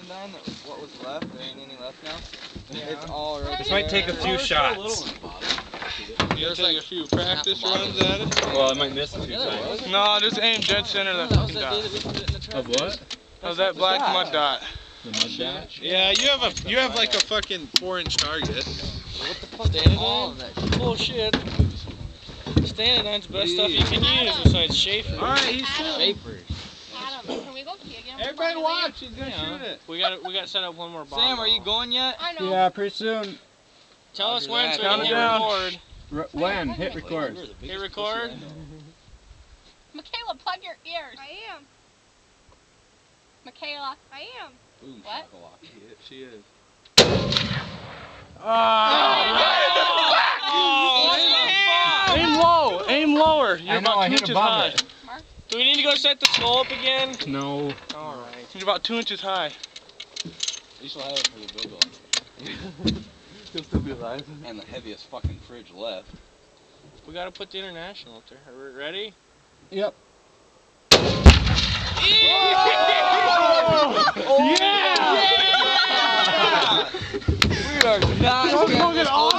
9, what was left? There ain't any left now? Yeah. It's all right. This might take a few shots. There's like a few practice runs at it. Well, I might miss a few times. No, just aim dead center of that fucking dot. Of what? Of that black mud dot. The mud dot? Yeah, you have like a fucking 4-inch target. What the fuck? Standing bullshit. Standing the best stuff you can use besides Schaefer. Alright, he's cool. Schaefer. Adam, can we go pee again? Everybody watch, he's gonna shoot it. We got set up one more bottle. Sam, are you going yet? I know. Yeah, pretty soon. Tell us when so we Count can it down. record. When? Hit record. Hit record? Michaela, plug your ears. I am. Michaela. I am. Boom, What? shakalaka. She is. Aim low. Aim lower. You're I know, about I 2 hit inches above high. it. Do we need to go set the skull up again? No. Alright. You're about 2 inches high. You shall have it for the Bilbo. He'll still be alive. And the heaviest fucking fridge left. We gotta put the international up there. Are we ready? Yep. Yeah! We are not Don't get all